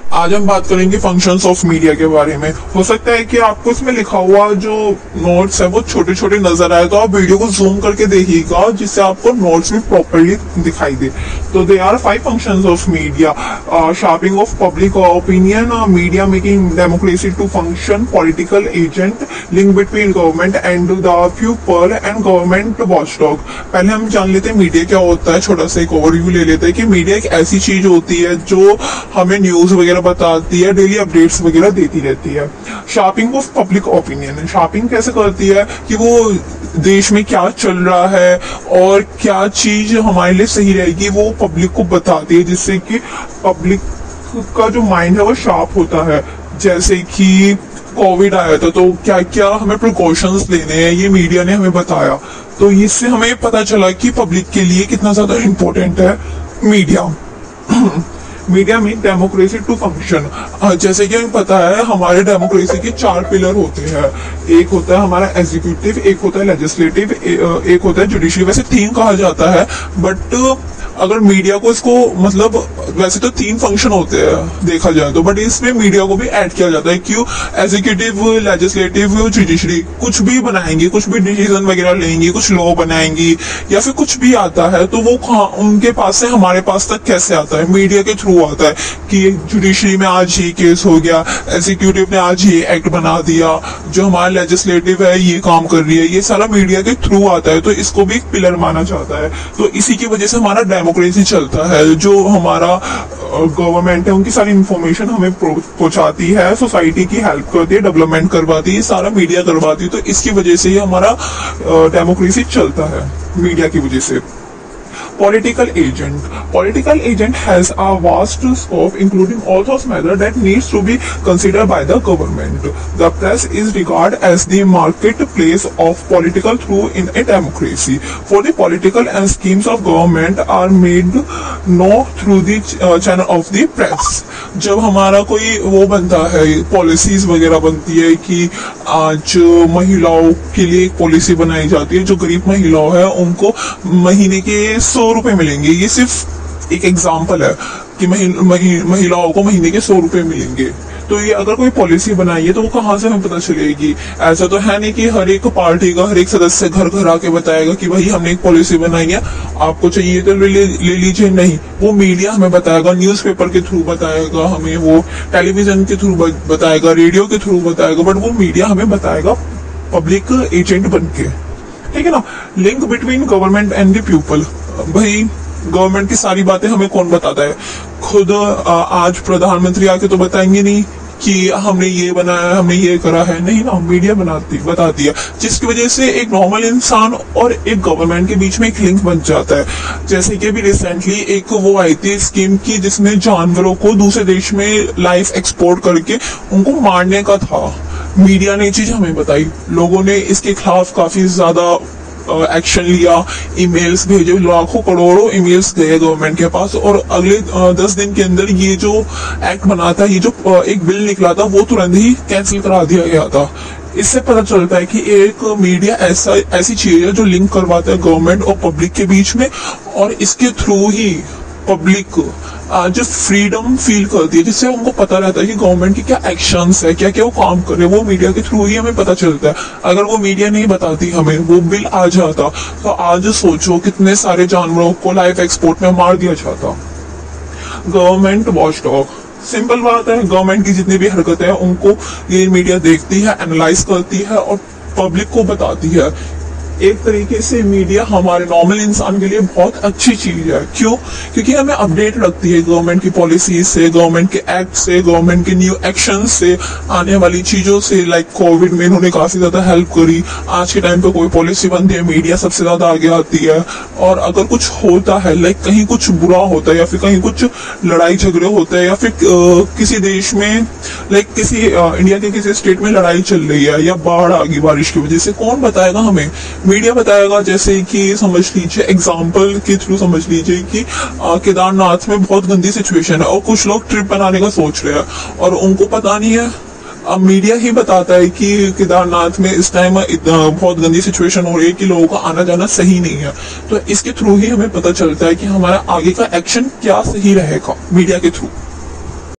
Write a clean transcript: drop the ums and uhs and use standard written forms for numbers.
आज हम बात करेंगे फंक्शंस ऑफ मीडिया के बारे में। हो सकता है कि आपको इसमें लिखा हुआ जो नोट्स है वो छोटे छोटे नजर आए, तो आप वीडियो को जूम करके देखिएगा जिससे आपको नोट्स भी प्रॉपरली दिखाई दे। तो they are 5 functions of media: shaping of public opinion, media making democracy to function, political agent, link between government and the people and government watchdog. पहले हम जान लेते हैं मीडिया क्या होता है, छोटा सा एक ओवरव्यू ले लेते हैं कि मीडिया एक ऐसी चीज होती है जो हमें न्यूज वगैरह बताती है, डेली अपडेट्स वगैरह देती रहती है। Sharping of public opinion, sharping कैसे करती है कि वो देश में क्या चल रहा है और क्या चीज हमारे लिए सही रहेगी वो पब्लिक को बताती है, जिससे कि पब्लिक का जो माइंड है वो शार्प होता है। जैसे कि कोविड आया था तो क्या क्या हमें प्रिकॉशंस लेने हैं ये मीडिया ने हमें बताया, तो इससे हमें पता चला कि पब्लिक के लिए कितना ज्यादा इम्पोर्टेंट है मीडिया। मीडिया में डेमोक्रेसी टू फंक्शन, जैसे कि हमें पता है हमारे डेमोक्रेसी के 4 पिलर होते हैं। एक होता है हमारा एग्जीक्यूटिव, एक होता है लेजिस्लेटिव, एक होता है जुडिशरी। वैसे 3 कहा जाता है, बट अगर मीडिया को इसको मतलब वैसे तो 3 फंक्शन होते हैं देखा जाए तो, बट इसमें मीडिया को भी ऐड किया जाता है। क्यों? एग्जीक्यूटिव, लेजिस्लेटिव, जुडिशरी कुछ भी बनाएंगी, कुछ भी डिसीजन वगैरह लेंगी, कुछ लॉ बनाएंगी या फिर कुछ भी आता है तो वो उनके पास से हमारे पास तक कैसे आता है? मीडिया के थ्रू आता है। कि जुडिशरी में आज ये केस हो गया, एग्जीक्यूटिव ने आज ये एक्ट बना दिया, जो हमारा लेजिस्लेटिव है ये काम कर रही है, ये सारा मीडिया के थ्रू आता है, तो इसको भी एक पिलर माना जाता है। तो इसी की वजह से हमारा डेमोक्रेसी चलता है। जो हमारा गवर्नमेंट है उनकी सारी इंफॉर्मेशन हमें पहुंचाती है, सोसाइटी की हेल्प करती है, डेवलपमेंट करवाती है, सारा मीडिया करवाती है। तो इसकी वजह से ही हमारा डेमोक्रेसी चलता है, मीडिया की वजह से। Political agent. Political agent has a vast scope, including all those matters that needs to be considered by the government. The press is regarded as the marketplace of political through in a democracy. For the political and schemes of government are made known through the channel of the press. जब हमारा कोई वो बनता है, policies वगैरह बनती है कि आज महिलाओं के लिए एक पॉलिसी बनाई जाती है, जो गरीब महिलाओं है उनको महीने के 100 रुपए मिलेंगे। ये सिर्फ एक एग्जाम्पल है कि महिलाओं को महीने के 100 रुपए मिलेंगे। तो ये अगर कोई पॉलिसी बनाई है तो वो कहाँ से हमें पता चलेगी? ऐसा तो है नहीं कि हर एक पार्टी का हर एक सदस्य घर घर आके बताएगा कि भाई हमने एक पॉलिसी बनाई है, आपको चाहिए तो ले लीजिए। नहीं, वो मीडिया हमें बताएगा, न्यूज़पेपर के थ्रू बताएगा हमें, वो टेलीविजन के थ्रू बताएगा, रेडियो के थ्रू बताएगा, बट वो मीडिया हमें बताएगा पब्लिक एजेंट बन के। ठीक है ना? Link between government and the people, भाई गवर्नमेंट की सारी बातें हमें कौन बताता है? खुद आज प्रधानमंत्री आके तो बताएंगे नहीं कि हमने ये बनाया है, हमने ये करा है। नहीं ना, मीडिया बताती है, जिसकी वजह से एक नॉर्मल इंसान और एक गवर्नमेंट के बीच में एक लिंक बन जाता है। जैसे कि अभी रिसेंटली एक वो आई थी स्कीम की जिसमें जानवरों को दूसरे देश में लाइफ एक्सपोर्ट करके उनको मारने का था। मीडिया ने ये चीज हमें बताई, लोगों ने इसके खिलाफ काफी ज्यादा एक्शन लिया, ईमेल्स भेजे, लाखों करोड़ों ईमेल्स गए गवर्नमेंट के पास, और अगले 10 दिन के अंदर ये जो एक्ट बना था, ये जो एक बिल निकला था, वो तुरंत ही कैंसिल करा दिया गया था। इससे पता चलता है कि एक मीडिया ऐसी चीज है जो लिंक करवाता है गवर्नमेंट और पब्लिक के बीच में, और इसके थ्रू ही पब्लिक जो फ्रीडम फील करती है, जिससे उनको पता रहता है कि गवर्नमेंट की क्या एक्शंस है, क्या क्या वो काम कर रहे हैं, वो मीडिया के थ्रू ही हमें पता चलता है। अगर वो मीडिया नहीं बताती हमें, वो बिल आ जाता तो आज सोचो कितने सारे जानवरों को लाइफ एक्सपोर्ट में मार दिया जाता। गवर्नमेंट वॉचडॉग, सिंपल बात है, गवर्नमेंट की जितनी भी हरकतें हैं उनको ये मीडिया देखती है, एनालाइज करती है और पब्लिक को बताती है। एक तरीके से मीडिया हमारे नॉर्मल इंसान के लिए बहुत अच्छी चीज है। क्यों? क्योंकि हमें अपडेट रखती है गवर्नमेंट की पॉलिसी से, गवर्नमेंट के एक्ट से, गवर्नमेंट के न्यू एक्शन से, आने वाली चीजों से। लाइक कोविड में इन्होंने काफी ज्यादा हेल्प करी। आज के टाइम पे कोई पॉलिसी बनती है, मीडिया सबसे ज्यादा आगे आती है। और अगर कुछ होता है, लाइक कहीं कुछ बुरा होता है या फिर कहीं कुछ लड़ाई झगड़े होते हैं या फिर किसी देश में, लाइक किसी इंडिया के किसी स्टेट में लड़ाई चल रही है या बाढ़ आ गई बारिश की वजह से, कौन बताएगा हमें? मीडिया बताएगा। जैसे कि समझ लीजिए, एग्जाम्पल के थ्रू समझ लीजिए कि केदारनाथ में बहुत गंदी सिचुएशन है और कुछ लोग ट्रिप बनाने का सोच रहे हैं और उनको पता नहीं है। अब मीडिया ही बताता है कि केदारनाथ में इस टाइम बहुत गंदी सिचुएशन हो रही है कि लोगों का आना जाना सही नहीं है। तो इसके थ्रू ही हमें पता चलता है कि हमारा आगे का एक्शन क्या सही रहेगा, मीडिया के थ्रू।